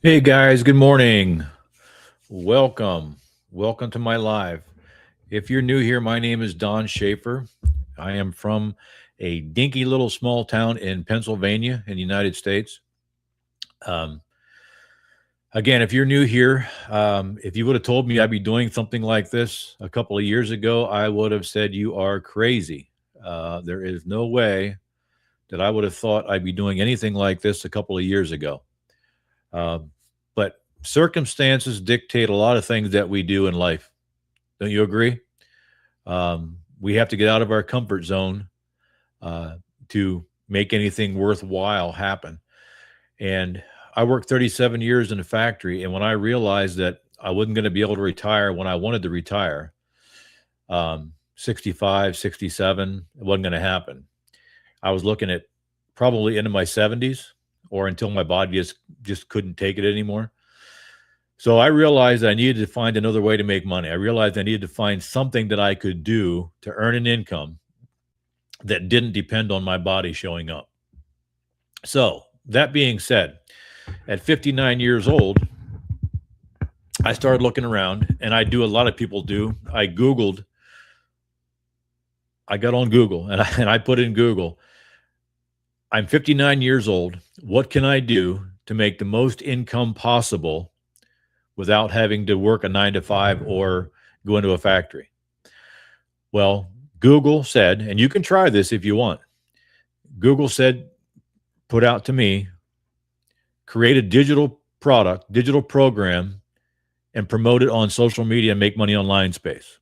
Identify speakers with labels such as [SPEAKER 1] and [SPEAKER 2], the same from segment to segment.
[SPEAKER 1] Hey guys, good morning. Welcome. Welcome to my live. If you're new here, my name is Don Schaefer. I am from a dinky little small town in Pennsylvania in the United States. Um, Again, if you're new here, if you would have told me I'd be doing something like this a couple of years ago, I would have said you are crazy. There is no way that I would have thought I'd be doing anything like this a couple of years ago. Um, but circumstances dictate a lot of things that we do in life. Don't you agree? We have to get out of our comfort zone uh, to make anything worthwhile happen. And I worked 37 years in a factory. And when I realized that I wasn't going to be able to retire when I wanted to retire, 65, 67, it wasn't going to happen. I was looking at probably into my 70s or until my body just couldn't take it anymore. So I realized I needed to find another way to make money. I realized I needed to find something that I could do to earn an income that didn't depend on my body showing up. So that being said, at 59 years old, I started looking around, and I do a lot of people do. I got on Google and I put in Google, I'm 59 years old. What can I do to make the most income possible without having to work a 9 to 5 or go into a factory? Well, Google said, and you can try this if you want. Google said, put out to me, create a digital product, digital program, and promote it on social media and make money online space.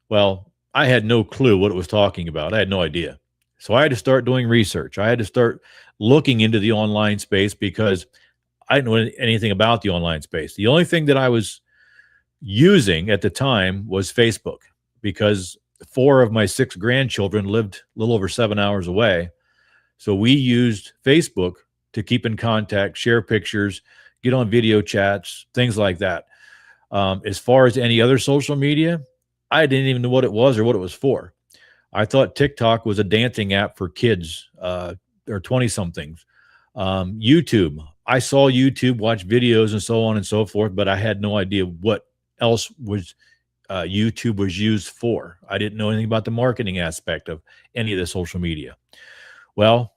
[SPEAKER 1] Well, I had no clue what it was talking about. I had no idea. So I had to start doing research. I had to start looking into the online space because I didn't know anything about the online space. The only thing that I was using at the time was Facebook because 4 of my 6 grandchildren lived a little over 7 hours away. So we used Facebook to keep in contact, share pictures, get on video chats, things like that. As far as any other social media, I didn't even know what it was or what it was for. I thought TikTok was a dancing app for kids or 20 somethings. YouTube, I saw YouTube, watch videos and so on and so forth, but I had no idea what else was YouTube was used for. I didn't know anything about the marketing aspect of any of the social media. Well,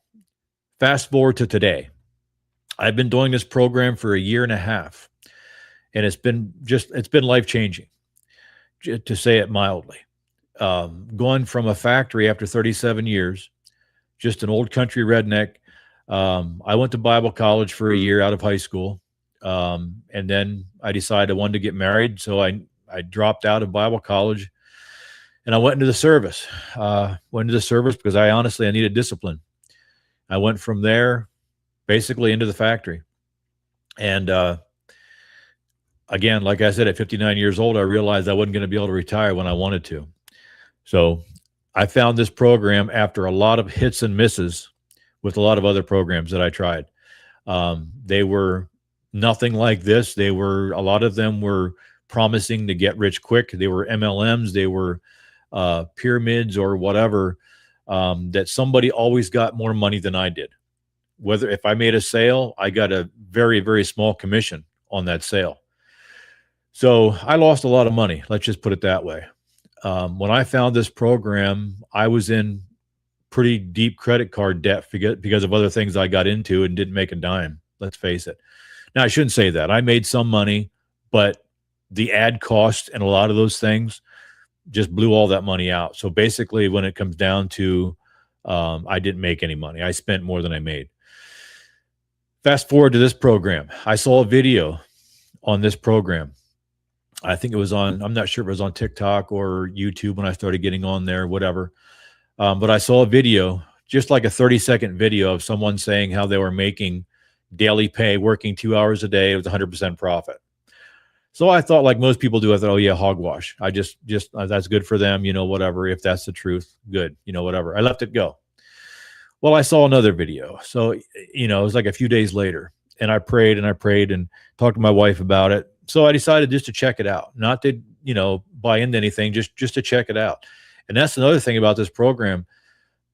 [SPEAKER 1] fast forward to today. I've been doing this program for a year and a half, and it's been life changing, to say it mildly. Going from a factory after 37 years, just an old country redneck. I went to Bible college for a year out of high school. And then I decided I wanted to get married. So I dropped out of Bible college and I went into the service. Went into the service because I needed discipline. I went from there basically into the factory. And again, like I said, at 59 years old, I realized I wasn't going to be able to retire when I wanted to. So I found this program after a lot of hits and misses with a lot of other programs that I tried. They were nothing like this. A lot of them were promising to get rich quick. They were MLMs. They were pyramids or whatever, that somebody always got more money than I did. Whether if I made a sale, I got a very, very small commission on that sale. So I lost a lot of money. Let's just put it that way. When I found this program, I was in pretty deep credit card debt because of other things I got into and didn't make a dime. Let's face it. Now, I shouldn't say that. I made some money, but the ad cost and a lot of those things just blew all that money out. So basically, when it comes down to, I didn't make any money. I spent more than I made. Fast forward to this program. I saw a video on this program. I think it was I'm not sure if it was on TikTok or YouTube when I started getting on there, whatever. But I saw a video, just like a 30-second video of someone saying how they were making daily pay, working 2 hours a day with 100% profit. So I thought, like most people do, I thought, oh yeah, hogwash. I just that's good for them, whatever. If that's the truth, good, whatever. I left it go. Well, I saw another video. So, it was like a few days later, and I prayed and talked to my wife about it. So I decided just to check it out, not to, buy into anything, just to check it out. And that's another thing about this program.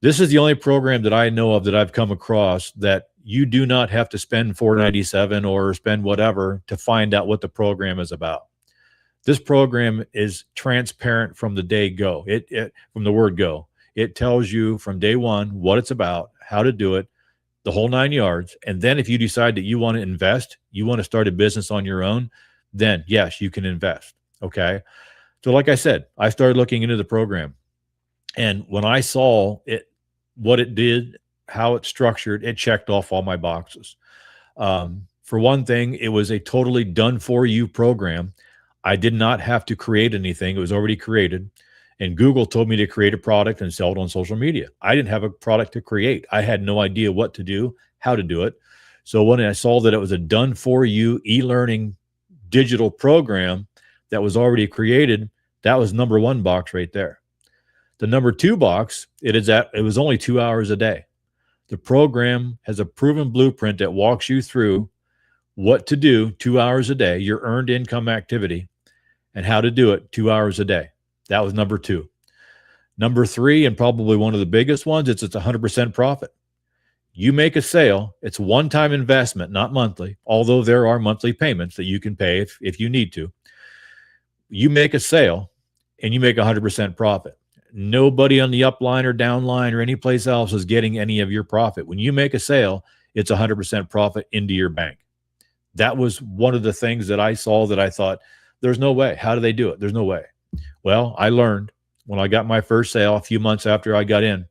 [SPEAKER 1] This is the only program that I know of that I've come across that you do not have to spend $4.97 or spend whatever to find out what the program is about. This program is transparent from the day go. From the word go. It tells you from day one what it's about, how to do it, the whole 9 yards. And then if you decide that you want to invest, you want to start a business on your own, then yes, you can invest. Okay. So like I said, I started looking into the program. And when I saw it, what it did, how it's structured, it checked off all my boxes. For one thing, it was a totally done for you program. I did not have to create anything. It was already created. And Google told me to create a product and sell it on social media. I didn't have a product to create. I had no idea what to do, how to do it. So when I saw that it was a done for you e-learning digital program that was already created, that was number one box right there. The number two box, it was only 2 hours a day. The program has a proven blueprint that walks you through what to do 2 hours a day, your earned income activity, and how to do it 2 hours a day. That was number two. Number three, and probably one of the biggest ones, it's 100% profit. You make a sale, it's one-time investment, not monthly, although there are monthly payments that you can pay if you need to. You make a sale and you make 100% profit. Nobody on the upline or downline or any place else is getting any of your profit. When you make a sale, it's 100% profit into your bank. That was one of the things that I saw that I thought, there's no way. How do they do it? There's no way. Well, I learned when I got my first sale a few months after I got in.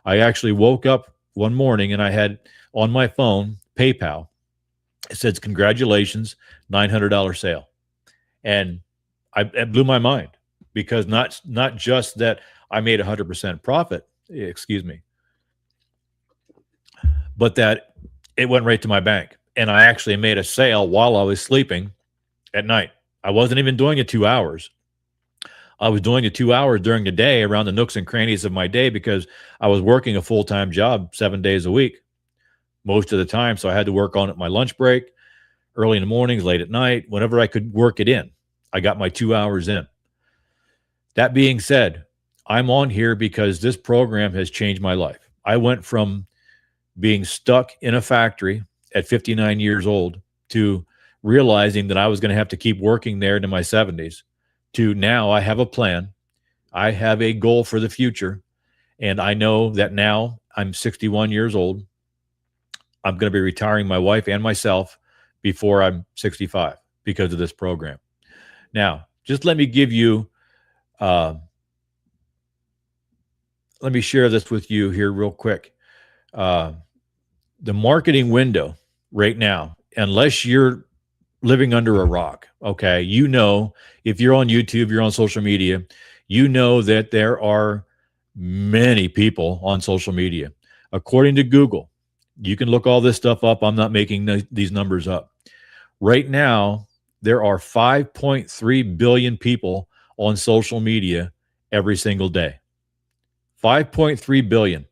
[SPEAKER 1] I actually woke up one morning and I had on my phone PayPal. It says, congratulations, $900 sale. And it blew my mind, because not just that I made 100% profit, but that it went right to my bank. And I actually made a sale while I was sleeping at night. I wasn't even doing it 2 hours. I was doing it 2 hours during the day around the nooks and crannies of my day, because I was working a full-time job 7 days a week most of the time. So I had to work on it my lunch break, early in the mornings, late at night, whenever I could work it in. I got my 2 hours in. That being said, I'm on here because this program has changed my life. I went from being stuck in a factory at 59 years old to realizing that I was going to have to keep working there into my 70s, to now I have a plan. I have a goal for the future. And I know that now I'm 61 years old. I'm going to be retiring my wife and myself before I'm 65 because of this program. Now, just let me give you, let me share this with you here real quick. The marketing window right now, unless you're living under a rock, okay, you know, if you're on YouTube, you're on social media, you know that there are many people on social media. According to Google, you can look all this stuff up. I'm not making these numbers up. Right now, there are 5.3 billion people on social media every single day. 5.3 billion.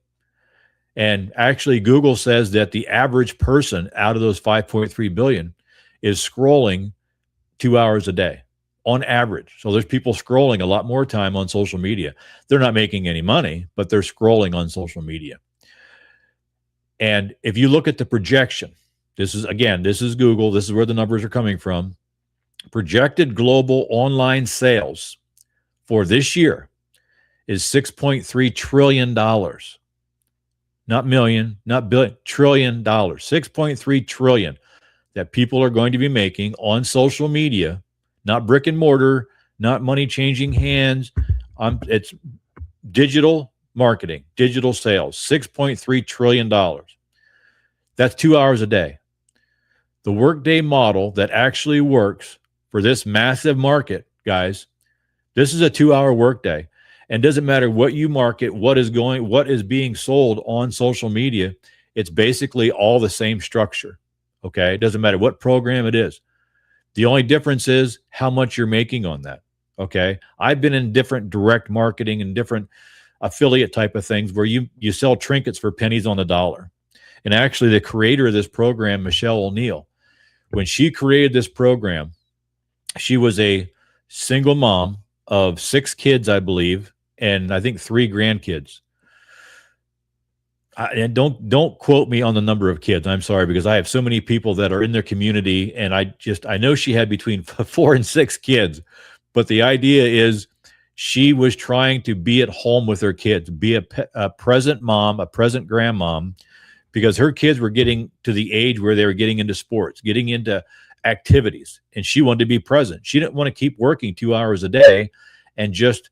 [SPEAKER 1] And actually, Google says that the average person out of those 5.3 billion is scrolling 2 hours a day on average. So there's people scrolling a lot more time on social media. They're not making any money, but they're scrolling on social media. And if you look at the projection, this is Google. This is where the numbers are coming from. Projected global online sales for this year is $6.3 trillion. Not million, not billion, $1 trillion. $6.3 trillion that people are going to be making on social media, not brick and mortar, not money changing hands. It's digital marketing, digital sales, $6.3 trillion. That's 2 hours a day. The workday model that actually works for this massive market, guys, this is a 2 hour workday. And doesn't matter what you market, what is being sold on social media, it's basically all the same structure. Okay. It doesn't matter what program it is. The only difference is how much you're making on that. Okay. I've been in different direct marketing and different affiliate type of things where you sell trinkets for pennies on the dollar. And actually the creator of this program, Michelle O'Neill, when she created this program, she was a single mom of 6 kids, I believe, and I think 3 grandkids. And don't quote me on the number of kids. I'm sorry, because I have so many people that are in their community, and I know she had between 4 and 6 kids, but the idea is she was trying to be at home with her kids, be a present mom, a present grandmom, because her kids were getting to the age where they were getting into sports, getting into activities, and she wanted to be present. She didn't want to keep working 2 hours a day and just,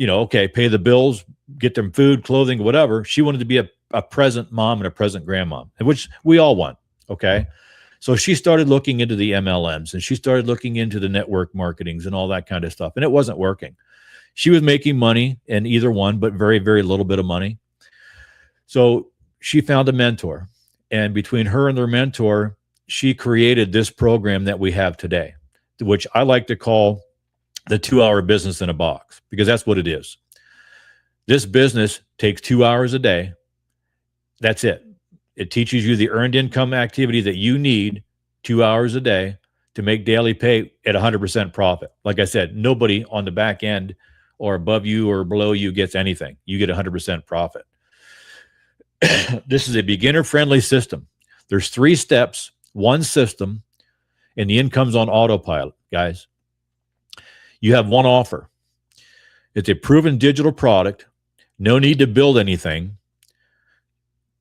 [SPEAKER 1] okay, pay the bills, get them food, clothing, whatever. She wanted to be a present mom and a present grandmom, which we all want. Okay. So she started looking into the MLMs, and she started looking into the network marketings and all that kind of stuff. And it wasn't working. She was making money in either one, but very, very little bit of money. So she found a mentor, and between her and their mentor, she created this program that we have today, which I like to call the 2-hour business in a box, because that's what it is. This business takes 2 hours a day. That's it. It teaches you the earned income activity that you need 2 hours a day to make daily pay at 100% profit. Like I said, nobody on the back end or above you or below you gets anything. You get 100% profit. This is a beginner-friendly system. There's 3 steps, 1 system, and the income's on autopilot, guys. You have 1 offer. It's a proven digital product. No need to build anything.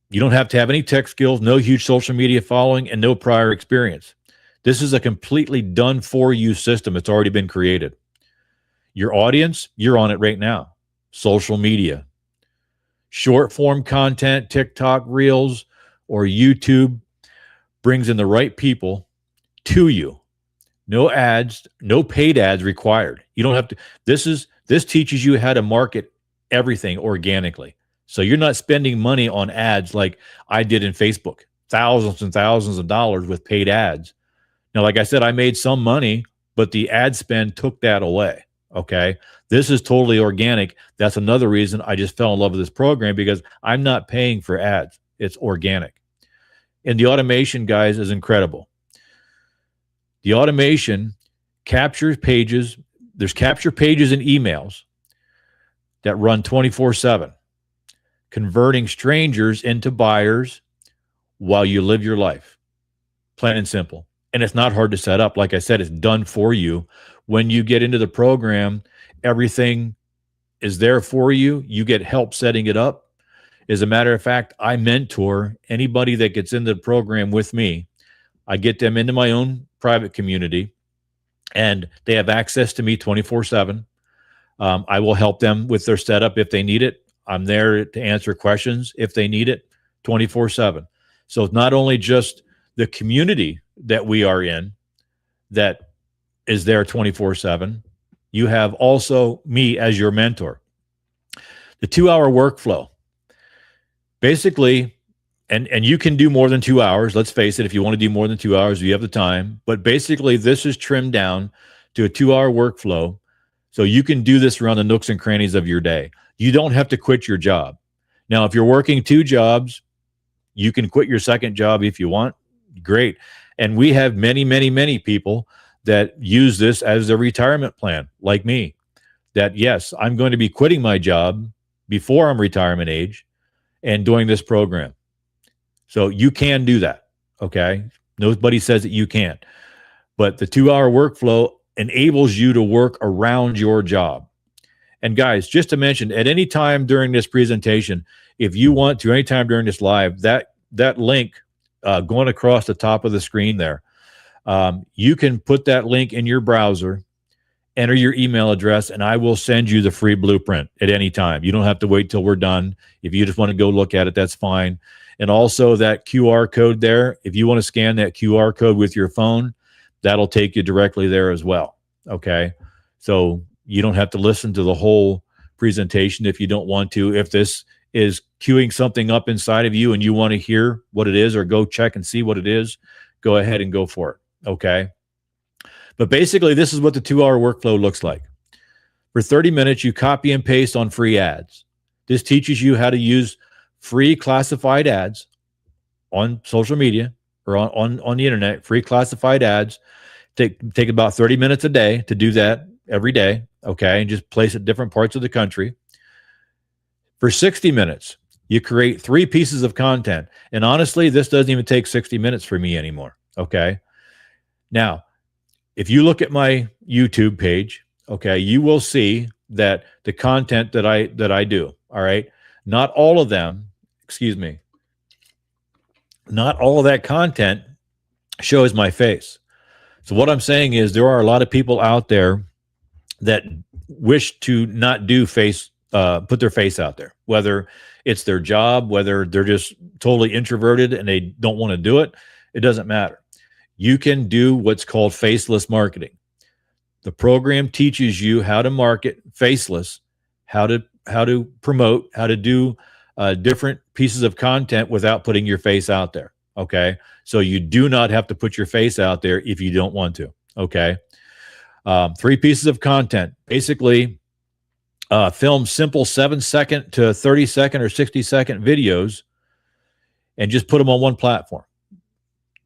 [SPEAKER 1] You don't have to have any tech skills, no huge social media following, and no prior experience. This is a completely done for you system. It's already been created. Your audience, you're on it right now. Social media, short form content, TikTok, Reels, or YouTube brings in the right people to you. No ads, no paid ads required. You don't have to. This teaches you how to market everything organically. So you're not spending money on ads like I did in Facebook, thousands and thousands of dollars with paid ads. Now, like I said, I made some money, but the ad spend took that away. Okay. This is totally organic. That's another reason I just fell in love with this program, because I'm not paying for ads. It's organic. And the automation, guys, is incredible. The automation captures pages. There's capture pages and emails that run 24/7, converting strangers into buyers while you live your life. Plain and simple. And it's not hard to set up. Like I said, it's done for you. When you get into the program, everything is there for you. You get help setting it up. As a matter of fact, I mentor anybody that gets into the program with me. I get them into my own private community, and they have access to me 24/7. I will help them with their setup if they need it. I'm there to answer questions if they need it 24/7. So it's not only just the community that we are in that is there 24/7. You have also me as your mentor. The 2-hour workflow. Basically, and you can do more than 2 hours. Let's face it, if you want to do more than 2 hours, you have the time. But basically, this is trimmed down to a 2-hour workflow. So you can do this around the nooks and crannies of your day. You don't have to quit your job. Now, if you're working 2 jobs, you can quit your second job if you want. Great. And we have many, many, many people that use this as a retirement plan, like me, that yes, I'm going to be quitting my job before I'm retirement age and doing this program. So you can do that. Okay. Nobody says that you can't, but the 2-hour workflow enables you to work around your job. And guys, just to mention, at any time during this presentation, if you want to, anytime during this live, that link going across the top of the screen there, you can put that link in your browser, enter your email address, and I will send you the free blueprint at any time. You don't have to wait till we're done. If you just want to go look at it, that's fine. And also that QR code there, if you want to scan that QR code with your phone, that'll take you directly there as well. Okay. So you don't have to listen to the whole presentation if you don't want to. If this is queuing something up inside of you and you want to hear what it is or go check and see what it is, go ahead and go for it. Okay. But basically, this is what the 2-hour workflow looks like. For 30 minutes, you copy and paste on free ads. This teaches you how to use free classified ads on social media or on the internet, free classified ads. Take about 30 minutes a day to do that every day. Okay. And just place it different parts of the country. For 60 minutes, You create 3 pieces of content. And honestly, this doesn't even take 60 minutes for me anymore. Okay. Now, if you look at my YouTube page, okay, you will see that the content that I do, all right, not all of them, excuse me, not all of that content shows my face. So what I'm saying is there are a lot of people out there that wish to not do put their face out there, whether it's their job, whether they're just totally introverted and they don't want to do it. It doesn't matter. You can do what's called faceless marketing. The program teaches you how to market faceless, how to promote, how to do different pieces of content without putting your face out there. Okay, so you do not have to put your face out there if you don't want to. Okay, 3 pieces of content. Basically, film simple 7-second to 30-second or 60-second videos, and just put them on one platform.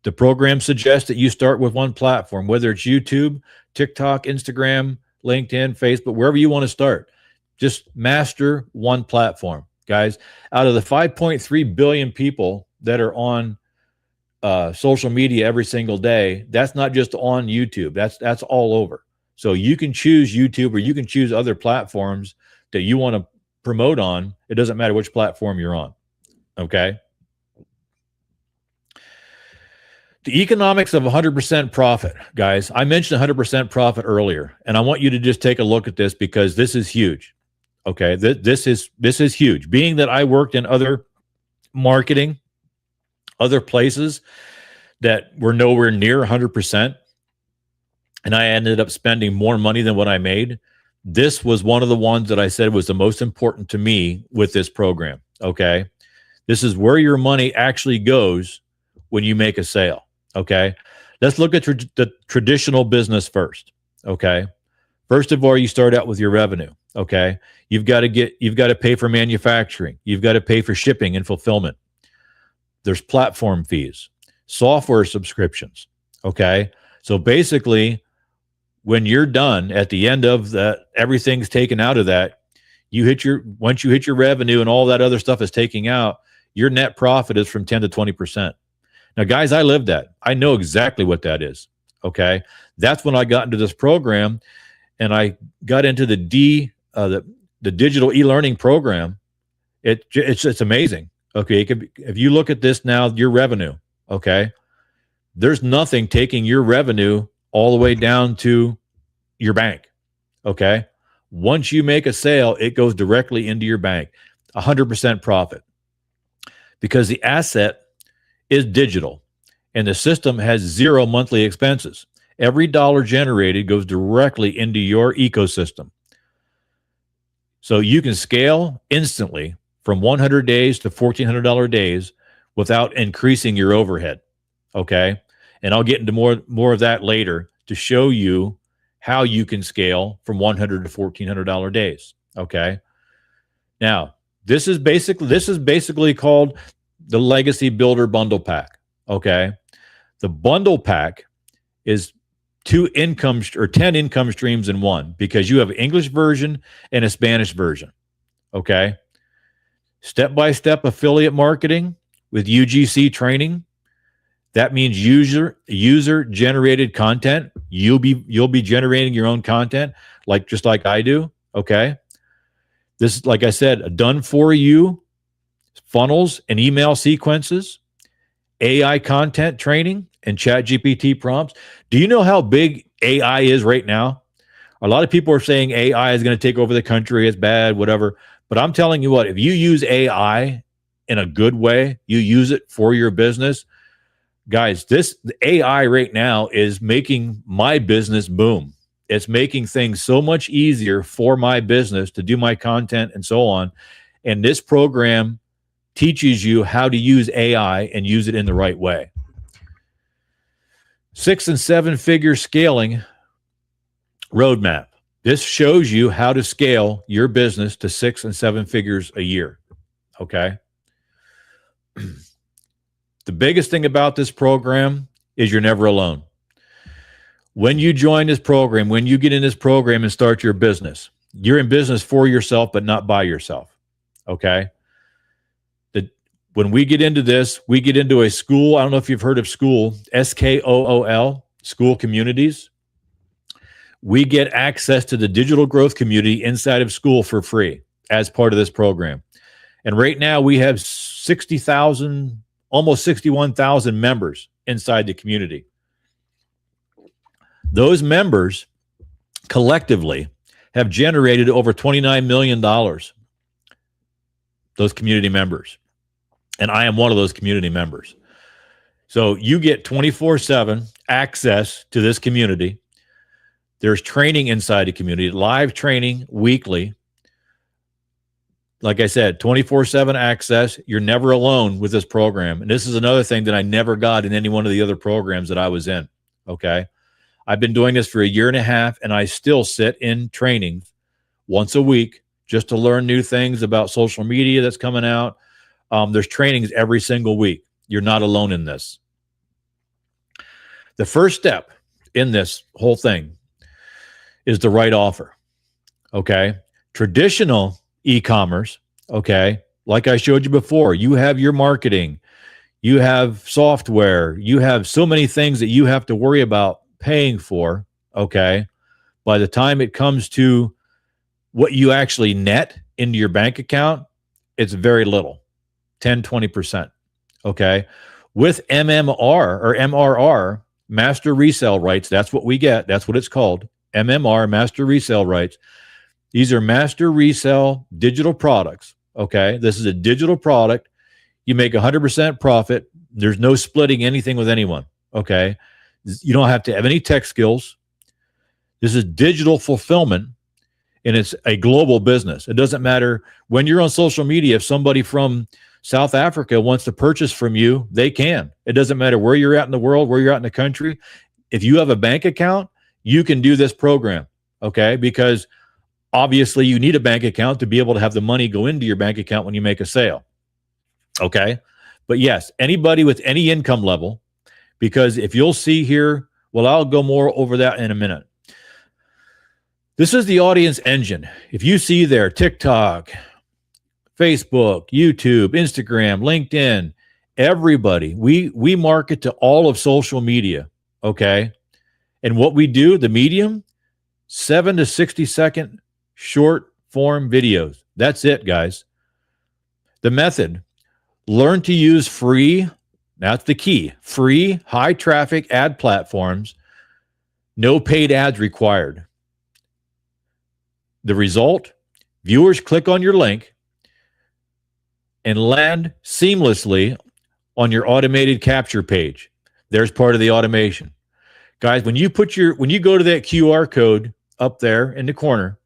[SPEAKER 1] The program suggests that you start with one platform, whether it's YouTube, TikTok, Instagram, LinkedIn, Facebook, wherever you want to start. Just master one platform, guys. Out of the 5.3 billion people that are on social media every single day, that's not just on YouTube. That's all over. So you can choose YouTube or you can choose other platforms that you want to promote on. It doesn't matter which platform you're on. Okay. The economics of 100% profit, guys. I mentioned 100% profit earlier, and I want you to just take a look at this because this is huge. Okay, this is huge. Being that I worked in other marketing, other places that were nowhere near 100%, and I ended up spending more money than what I made. This was one of the ones that I said was the most important to me with this program. Okay, this is where your money actually goes when you make a sale. Okay, let's look at the traditional business first. Okay, first of all, you start out with your revenue. Okay, you've got to pay for manufacturing. You've got to pay for shipping and fulfillment. There's platform fees, software subscriptions. Okay, so basically, when you're done at the end of that, everything's taken out of that. Once you hit your revenue and all that other stuff is taking out, your net profit is from 10 to 20%. Now, guys, I lived that. I know exactly what that is. Okay, that's when I got into this program, and I got into the digital e-learning program. It's amazing. Okay, if you look at this now, your revenue. Okay, there's nothing taking your revenue all the way down to your bank. Okay, once you make a sale, it goes directly into your bank, 100% profit, because the asset is digital and the system has 0 monthly expenses. Every dollar generated goes directly into your ecosystem. So you can scale instantly from 100 days to $1,400 days without increasing your overhead. Okay. And I'll get into more of that later to show you how you can scale from $100 to $1,400 days. Okay. Now, this is basically called the Legacy Builder Bundle Pack. Okay. The bundle pack is 10 income streams in one, because you have an English version and a Spanish version. Okay. Step-by-step affiliate marketing with UGC training. That means user generated content. You'll be generating your own content, just like I do. Okay. This is, like I said, done for you funnels and email sequences, AI content training, and ChatGPT prompts. Do you know how big AI is right now? A lot of people are saying AI is going to take over the country. It's bad, whatever. But I'm telling you what, if you use AI in a good way, you use it for your business, guys, the AI right now is making my business boom. It's making things so much easier for my business to do my content and so on. And this program teaches you how to use AI and use it in the right way. 6- and 7-figure scaling roadmap. This shows you how to scale your business to 6 and 7 figures a year. Okay. The biggest thing about this program is you're never alone. When you join this program, when you get in this program and start your business, you're in business for yourself, but not by yourself. Okay. When we get into this, we get into a school. I don't know if you've heard of school, SKOOL, school communities. We get access to the digital growth community inside of school for free as part of this program. And right now we have 60,000, almost 61,000 members inside the community. Those members collectively have generated over $29 million, those community members. And I am one of those community members. So you get 24/7 access to this community. There's training inside the community, live training weekly. Like I said, 24/7 access. You're never alone with this program. And this is another thing that I never got in any one of the other programs that I was in. Okay. I've been doing this for 1.5 years, and I still sit in trainings once a week just to learn new things about social media that's coming out. There's trainings every single week. You're not alone in this. The first step in this whole thing is the right offer. Okay. Traditional e-commerce. Okay. Like I showed you before, you have your marketing, you have software, you have so many things that you have to worry about paying for. Okay. By the time it comes to what you actually net into your bank account, it's very little, 10, 20%. Okay. With MMR or MRR, Master Resell Rights, that's what we get. That's what it's called. MMR, Master Resell Rights. These are master resell digital products. Okay. This is a digital product. You make 100% profit. There's no splitting anything with anyone. Okay. You don't have to have any tech skills. This is digital fulfillment, and it's a global business. It doesn't matter when you're on social media. If somebody from South Africa wants to purchase from you, they can. It doesn't matter where you're at in the world, where you're at in the country. If you have a bank account, you can do this program. Okay. Because obviously you need a bank account to be able to have the money go into your bank account when you make a sale. Okay. But yes, anybody with any income level, because if you'll see here, well, I'll go more over that in a minute. This is the audience engine. If you see there, TikTok, Facebook, YouTube, Instagram, LinkedIn, everybody, we market to all of social media. Okay. And what we do, the medium, 7 to 60 second short form videos. That's it, guys. The method, learn to use free. That's the key. Free, high traffic ad platforms, no paid ads required. The result, viewers click on your link and land seamlessly on your automated capture page. There's part of the automation. Guys, when you go to that QR code up there in the corner,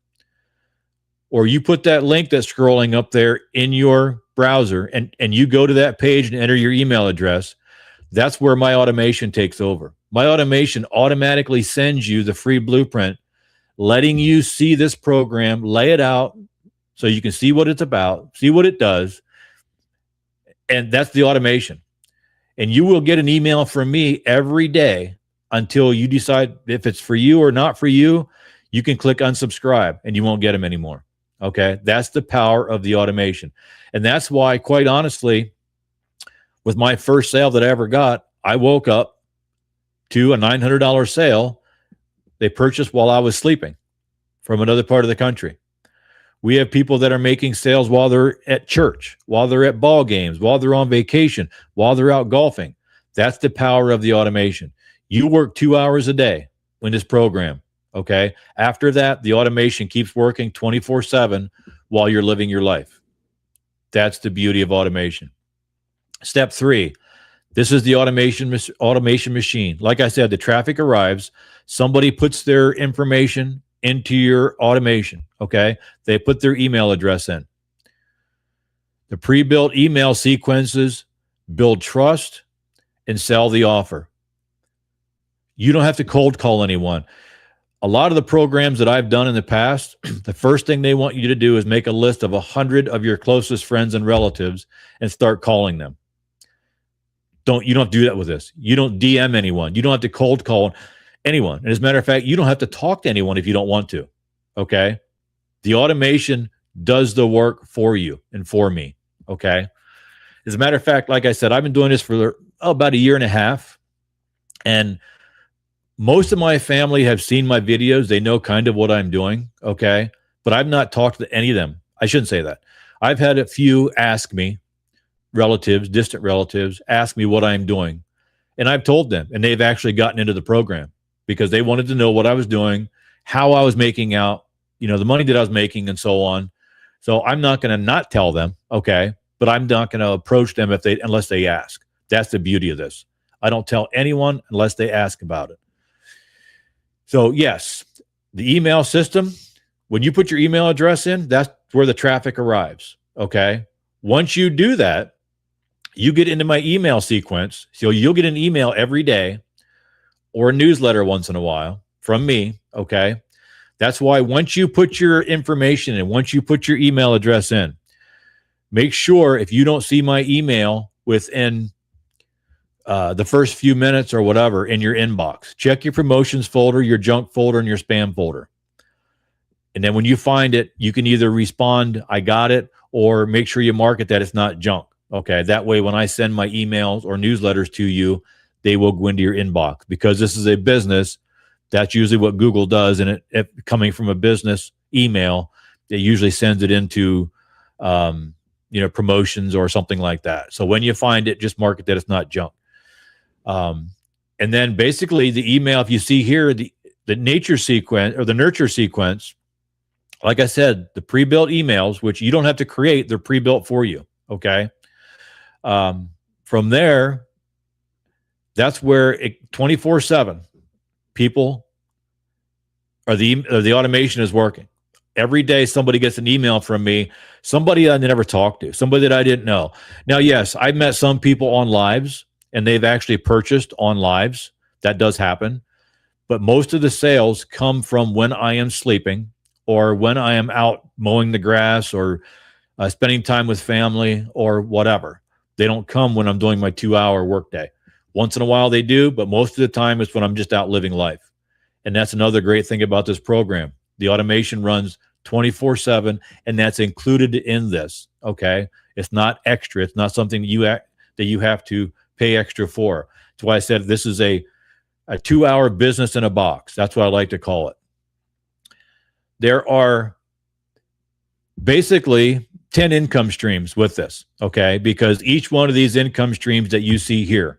[SPEAKER 1] or you put that link that's scrolling up there in your browser and you go to that page and enter your email address, that's where my automation takes over. My automation automatically sends you the free blueprint, letting you see this program, lay it out so you can see what it's about, see what it does. And that's the automation. And you will get an email from me every day until you decide if it's for you or not for you. You can click unsubscribe and you won't get them anymore. Okay. That's the power of the automation. And that's why, quite honestly, with my first sale that I ever got, I woke up to a $900 sale they purchased while I was sleeping from another part of the country. We have people that are making sales while they're at church, while they're at ball games, while they're on vacation, while they're out golfing. That's the power of the automation. You work 2 hours a day in this program. Okay. After that, the automation keeps working 24/7 while you're living your life. That's the beauty of automation. Step 3, this is the automation machine. Like I said, the traffic arrives. Somebody puts their information into your automation. Okay. They put their email address in. The pre-built email sequences build trust and sell the offer. You don't have to cold call anyone. A lot of the programs that I've done in the past, the first thing they want you to do is make a list of 100 of your closest friends and relatives and start calling them. You don't do that with this. You don't DM anyone. You don't have to cold call anyone. And as a matter of fact, you don't have to talk to anyone if you don't want to. Okay. The automation does the work for you and for me. Okay. As a matter of fact, like I said, I've been doing this for about a year and a half. And most of my family have seen my videos. They know kind of what I'm doing. Okay. But I've not talked to any of them. I shouldn't say that. I've had a few ask me, relatives, distant relatives, ask me what I'm doing. And I've told them, and they've actually gotten into the program because they wanted to know what I was doing, how I was making out, the money that I was making and so on. So I'm not going to not tell them. Okay. But I'm not going to approach them unless they ask. That's the beauty of this. I don't tell anyone unless they ask about it. So yes, the email system, when you put your email address in, that's where the traffic arrives. Okay. Once you do that, you get into my email sequence. So you'll get an email every day or a newsletter once in a while from me. Okay. That's why once you put your information in, once you put your email address in, make sure if you don't see my email within the first few minutes or whatever in your inbox, check your promotions folder, your junk folder, and your spam folder. And then when you find it, you can either respond, I got it, or make sure you mark it that it's not junk. Okay. That way, when I send my emails or newsletters to you, they will go into your inbox. Because this is a business, that's usually what Google does. And it coming from a business email, it usually sends it into promotions or something like that. So when you find it, just mark it that it's not junk. And then basically the email, if you see here, the nature sequence or the nurture sequence, like I said, the pre-built emails, which you don't have to create, they're pre-built for you. Okay. From there, that's where 24/7 people or the automation is working. Every day somebody gets an email from me, somebody I never talked to, somebody that I didn't know. Now, yes, I've met some people on lives and they've actually purchased on lives. That does happen. But most of the sales come from when I am sleeping or when I am out mowing the grass or spending time with family or whatever. They don't come when I'm doing my 2-hour workday. Once in a while they do, but most of the time it's when I'm just out living life. And that's another great thing about this program. The automation runs 24/7, and that's included in this. Okay, it's not extra. It's not something that you have to pay extra for. That's why I said this is a 2-hour business in a box. That's what I like to call it. There are basically 10 income streams with this. Okay, because each one of these income streams that you see here,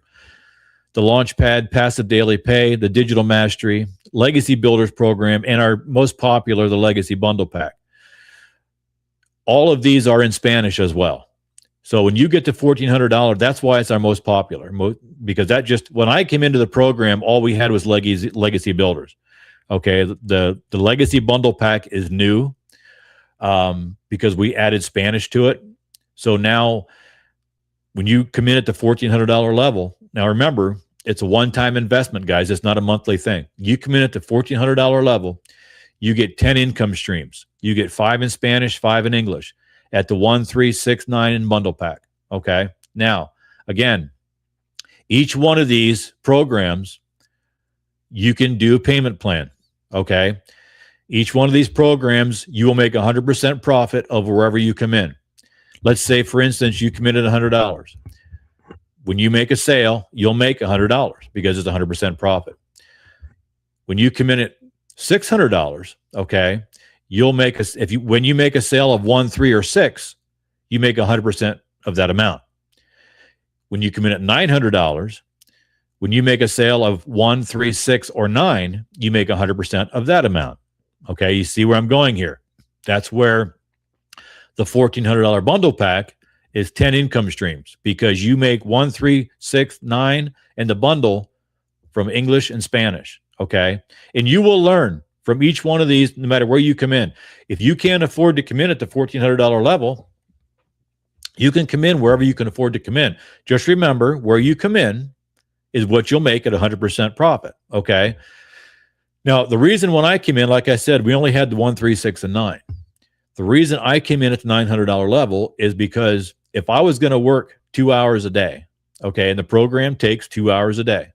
[SPEAKER 1] the Launchpad, Passive Daily Pay, the Digital Mastery, Legacy Builders Program, and our most popular, the Legacy Bundle Pack. All of these are in Spanish as well. So when you get to $1,400, that's why it's our most popular. Because when I came into the program, all we had was Legacy Builders. Okay, the Legacy Bundle Pack is new because we added Spanish to it. So now when you come in at the $1,400 level, now remember, it's a one-time investment, guys. It's not a monthly thing. You come in at the $1,400 level, you get 10 income streams. You get 5 in Spanish, 5 in English at the 1, 3, 6, 9 in bundle pack. Okay. Now, again, each one of these programs, you can do a payment plan. Okay. Each one of these programs, you will make 100% profit of wherever you come in. Let's say, for instance, you committed $100. When you make a sale, you'll make $100 because it's 100% profit. When you commit at $600, okay, when you make a sale of 1, 3, or 6, you make 100% of that amount. When you commit at $900, when you make a sale of 1, 3, 6, or 9, you make 100% of that amount. Okay, you see where I'm going here. That's where the $1,400 bundle pack is 10 income streams because you make 1, 3, 6, 9, and the bundle from English and Spanish. Okay. And you will learn from each one of these, no matter where you come in. If you can't afford to come in at the $1,400 level, you can come in wherever you can afford to come in. Just remember, where you come in is what you'll make at 100% profit. Okay. Now, the reason when I came in, like I said, we only had the 1, 3, 6, and 9. The reason I came in at the $900 level is because if I was going to work 2 hours a day, okay, and the program takes 2 hours a day.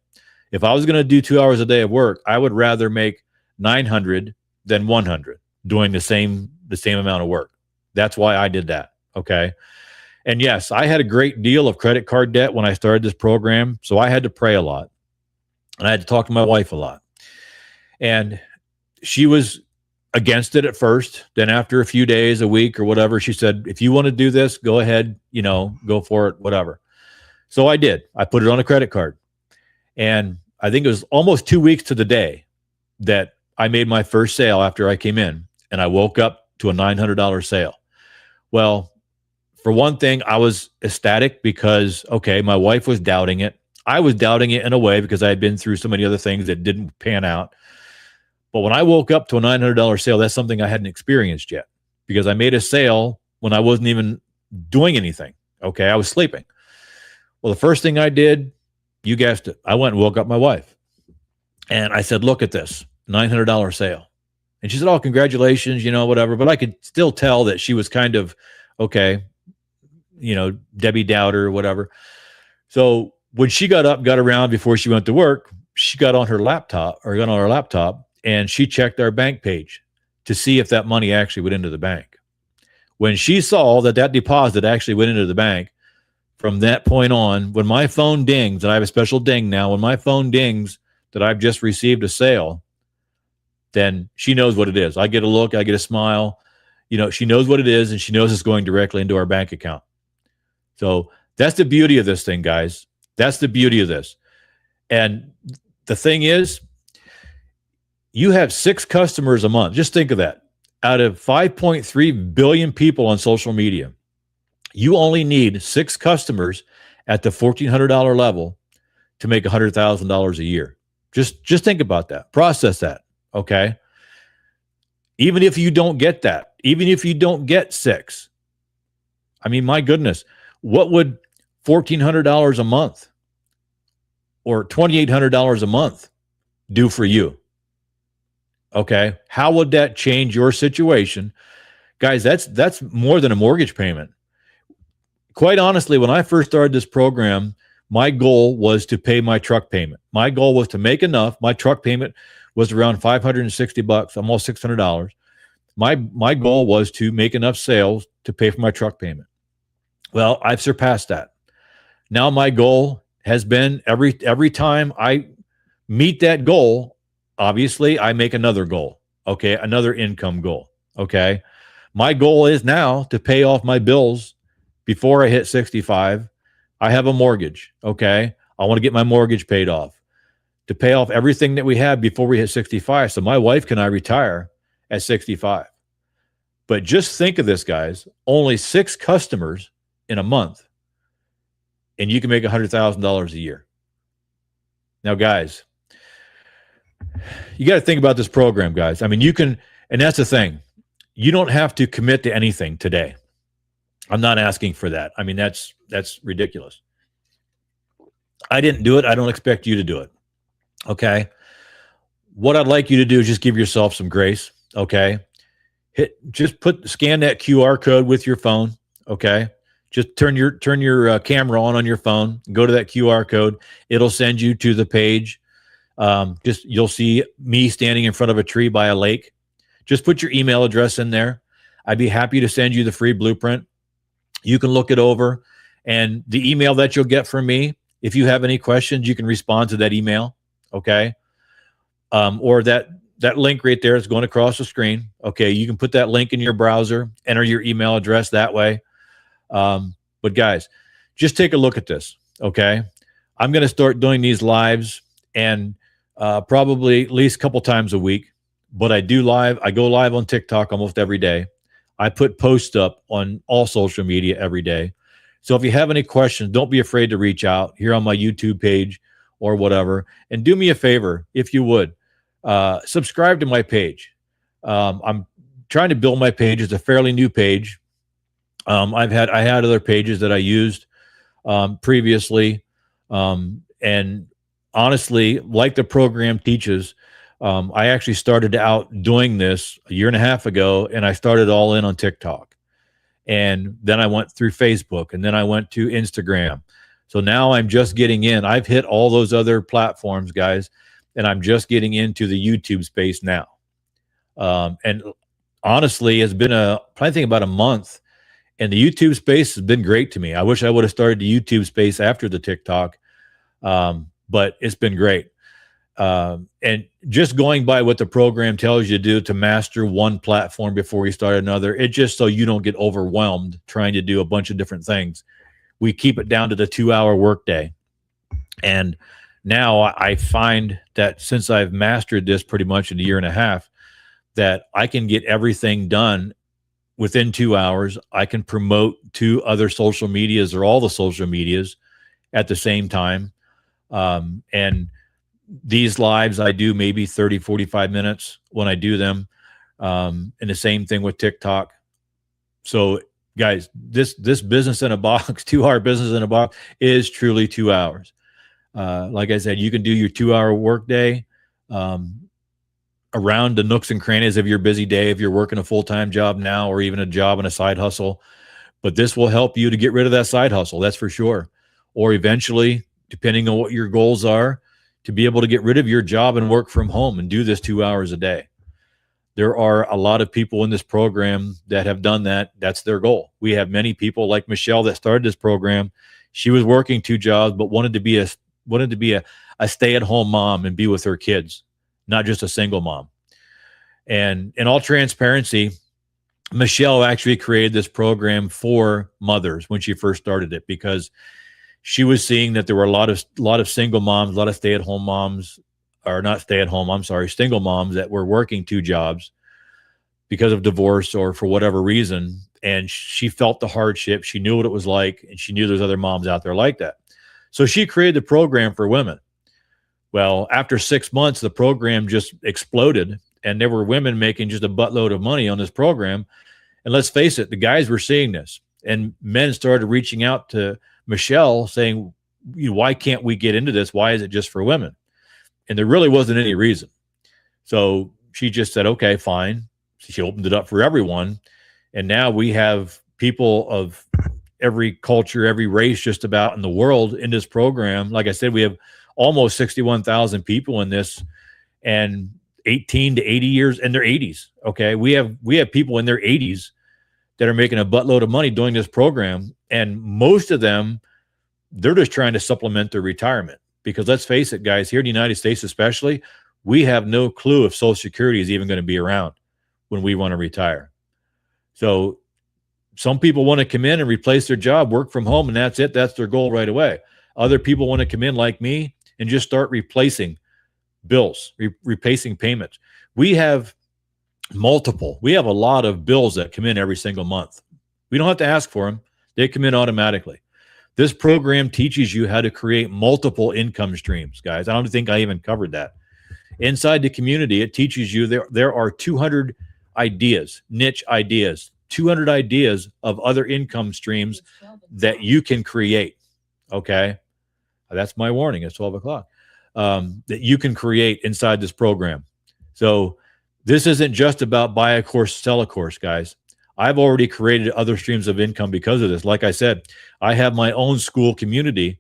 [SPEAKER 1] If I was going to do 2 hours a day of work, I would rather make 900 than 100 doing the same amount of work. That's why I did that. Okay. And yes, I had a great deal of credit card debt when I started this program. So I had to pray a lot and I had to talk to my wife a lot. And she was against it at first. Then after a few days, a week or whatever, she said, if you want to do this, go ahead, go for it, whatever. So I did. I put it on a credit card. And I think it was almost 2 weeks to the day that I made my first sale after I came in. And I woke up to a $900 sale. Well, for one thing, I was ecstatic because, okay, my wife was doubting it. I was doubting it in a way because I had been through so many other things that didn't pan out. But when I woke up to a $900 sale, that's something I hadn't experienced yet because I made a sale when I wasn't even doing anything. Okay, I was sleeping. Well, the first thing I did, you guessed it, I went and woke up my wife. And I said, look at this, $900 sale. And she said, oh, congratulations, whatever. But I could still tell that she was kind of, okay, Debbie Dowder or whatever. So when she got up, got around before she went to work, she got on her laptop and she checked our bank page to see if that money actually went into the bank. When she saw that deposit actually went into the bank, from that point on, when my phone dings, and I have a special ding now, when my phone dings that I've just received a sale, then she knows what it is. I get a look, I get a smile. She knows what it is, and she knows it's going directly into our bank account. So that's the beauty of this thing, guys. That's the beauty of this. And the thing is, you have 6 customers a month. Just think of that. Out of 5.3 billion people on social media, you only need 6 customers at the $1,400 level to make $100,000 a year. Just think about that. Process that, okay? Even if you don't get that, even if you don't get 6, I mean, my goodness, what would $1,400 a month or $2,800 a month do for you? Okay, how would that change your situation? Guys, that's more than a mortgage payment. Quite honestly, when I first started this program, my goal was to pay my truck payment. My goal was to make enough. My truck payment was around $560, almost $600. My goal was to make enough sales to pay for my truck payment. Well, I've surpassed that. Now my goal has been every time I meet that goal, obviously I make another goal. Okay, another income goal. Okay, my goal is now to pay off my bills before I hit 65. I have a mortgage. Okay, I want to get my mortgage paid off, to pay off everything that we have before we hit 65. So my wife and I retire at 65. But just think of this, guys, only 6 customers in a month, and you can make $100,000 a year. Now, guys, you got to think about this program, guys. I mean, you can, and that's the thing. You don't have to commit to anything today. I'm not asking for that. I mean, that's ridiculous. I didn't do it. I don't expect you to do it. Okay. What I'd like you to do is just give yourself some grace. Okay. Scan that QR code with your phone. Okay. Just turn your camera on your phone, go to that QR code. It'll send you to the page. You'll see me standing in front of a tree by a lake. Just put your email address in there. I'd be happy to send you the free blueprint. You can look it over, and the email that you'll get from me, if you have any questions, you can respond to that email. Okay. Or that link right there is going across the screen. Okay. You can put that link in your browser, enter your email address that way. But guys, just take a look at this. Okay. I'm going to start doing these lives and probably at least a couple times a week, but I go live on TikTok almost every day. I put posts up on all social media every day. So if you have any questions, don't be afraid to reach out here on my YouTube page or whatever. And do me a favor, if you would, subscribe to my page. I'm trying to build my page. It's a fairly new page. I had other pages that I used previously, and honestly, like the program teaches, I actually started out doing this a year and a half ago, and I started all in on TikTok, and then I went through Facebook, and then I went to Instagram. So now I'm just getting in. I've hit all those other platforms, guys, and I'm just getting into the YouTube space now. And honestly, it's been I think about a month. And the YouTube space has been great to me. I wish I would have started the YouTube space after the TikTok, but it's been great. And just going by what the program tells you to do to master one platform before you start another, it just so you don't get overwhelmed trying to do a bunch of different things. We keep it down to the 2-hour workday. And now I find that since I've mastered this pretty much in a year and a half, that I can get everything done within 2 hours. I can promote to other social medias or all the social medias at the same time. And these lives I do maybe 30, 45 minutes when I do them. And the same thing with TikTok. So guys, this business in a box, 2-hour business in a box is truly 2 hours. Like I said, you can do your 2-hour workday around the nooks and crannies of your busy day if you're working a full-time job now or even a job and a side hustle. But this will help you to get rid of that side hustle, that's for sure. Or eventually, depending on what your goals are, to be able to get rid of your job and work from home and do this 2 hours a day. There are a lot of people in this program that have done that. That's their goal. We have many people like Michelle that started this program. She was working 2 jobs, but wanted to be a stay-at-home mom and be with her kids, not just a single mom. And in all transparency, Michelle actually created this program for mothers when she first started it, because she was seeing that there were a lot of single moms, a lot of stay-at-home moms, or not stay-at-home, I'm sorry, single moms that were working 2 jobs because of divorce or for whatever reason. And she felt the hardship. She knew what it was like, and she knew there's other moms out there like that. So she created the program for women. Well, after 6 months, the program just exploded, and there were women making just a buttload of money on this program. And let's face it, the guys were seeing this, and men started reaching out to Michelle saying, why can't we get into this? Why is it just for women? And there really wasn't any reason. So she just said, okay, fine. She opened it up for everyone. And now we have people of every culture, every race just about in the world in this program. Like I said, we have almost 61,000 people in this, and 18 to 80 years in their 80s. Okay. We have people in their 80s that are making a buttload of money doing this program. And most of them, they're just trying to supplement their retirement, because let's face it, guys, here in the United States, especially, we have no clue if Social Security is even going to be around when we want to retire. So some people want to come in and replace their job, work from home, and that's it. That's their goal right away. Other people want to come in like me and just start replacing bills, replacing payments. We have a lot of bills that come in every single month. We don't have to ask for them. They come in automatically. This program teaches you how to create multiple income streams, guys. I don't think I even covered that. Inside the community, it teaches you there are 200 ideas, niche ideas, 200 ideas of other income streams that you can create. Okay. That's my warning. It's 12 o'clock. That you can create inside this program. So this isn't just about buy a course, sell a course, guys. I've already created other streams of income because of this. Like I said, I have my own school community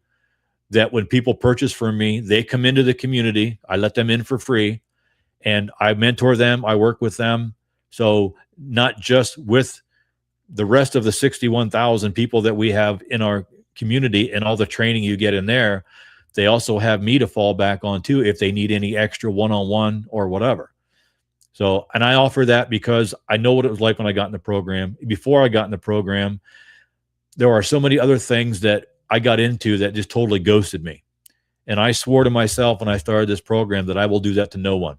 [SPEAKER 1] that when people purchase from me, they come into the community. I let them in for free, and I mentor them. I work with them. So not just with the rest of the 61,000 people that we have in our community and all the training you get in there, they also have me to fall back on too if they need any extra one-on-one or whatever. So, and I offer that because I know what it was like when I got in the program. Before I got in the program, there are so many other things that I got into that just totally ghosted me. And I swore to myself when I started this program that I will do that to no one.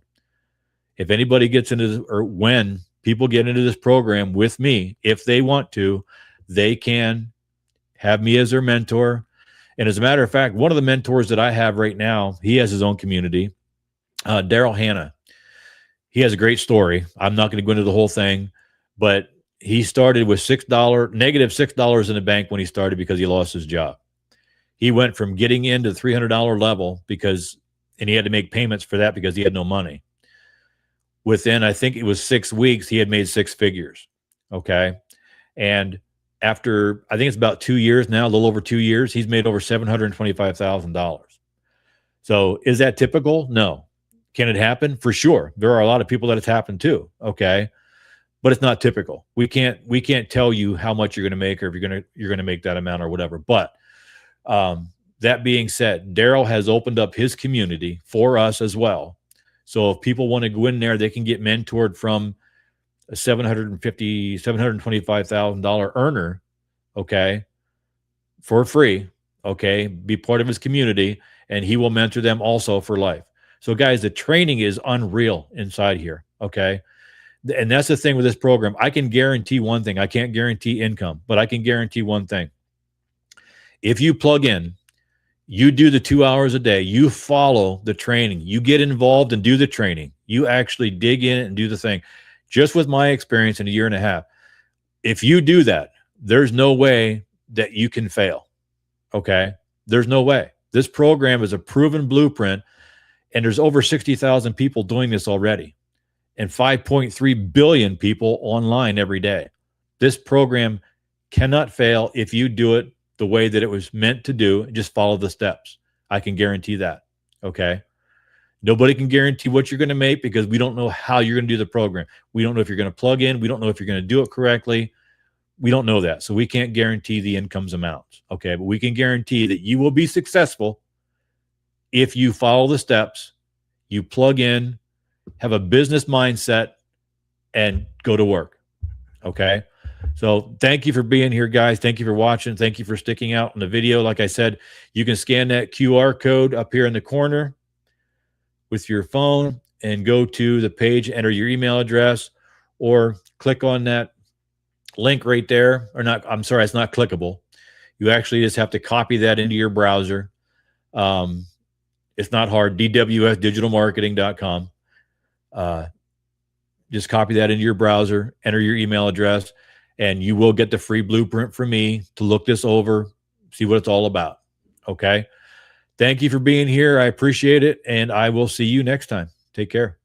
[SPEAKER 1] If anybody gets into this, or when people get into this program with me, if they want to, they can have me as their mentor. And as a matter of fact, one of the mentors that I have right now, he has his own community, Daryl Hannah. He has a great story. I'm not going to go into the whole thing, but he started with negative $6 in the bank when he started because he lost his job. He went from getting into the $300 level and he had to make payments for that because he had no money. Within, I think it was 6 weeks, he had made 6 figures. Okay. And after, I think it's about 2 years now, a little over 2 years, he's made over $725,000. So is that typical? No. Can it happen? For sure. There are a lot of people that it's happened to. Okay. but it's not typical. We can't tell you how much you're going to make, or if you're going to make that amount or whatever. But that being said, Daryl has opened up his community for us as well. So if people want to go in there, they can get mentored from a $725,000 earner, okay, for free, okay, be part of his community, and he will mentor them also for life. So guys, the training is unreal inside here, okay? And that's the thing with this program. I can guarantee one thing. I can't guarantee income, but I can guarantee one thing. If you plug in, you do the 2 hours a day, you follow the training, you get involved and do the training, you actually dig in and do the thing. Just with my experience in a year and a half, if you do that, there's no way that you can fail. Okay. There's no way. This program is a proven blueprint, and there's over 60,000 people doing this already, and 5.3 billion people online every day. This program cannot fail if you do it the way that it was meant to do. Just follow the steps. I can guarantee that. Okay. Nobody can guarantee what you're going to make, because we don't know how you're going to do the program. We don't know if you're going to plug in. We don't know if you're going to do it correctly. We don't know that. So we can't guarantee the income's amounts. Okay. But we can guarantee that you will be successful if you follow the steps, you plug in, have a business mindset, and go to work. Okay. So thank you for being here, guys. Thank you for watching. Thank you for sticking out in the video. Like I said, you can scan that QR code up here in the corner with your phone and go to the page, enter your email address, or click on that link right there. Or not, I'm sorry, it's not clickable. You actually just have to copy that into your browser. It's not hard. dwsdigitalmarketing.com. Just copy that into your browser, enter your email address, and you will get the free blueprint from me to look this over, see what it's all about. Okay. Thank you for being here. I appreciate it. And I will see you next time. Take care.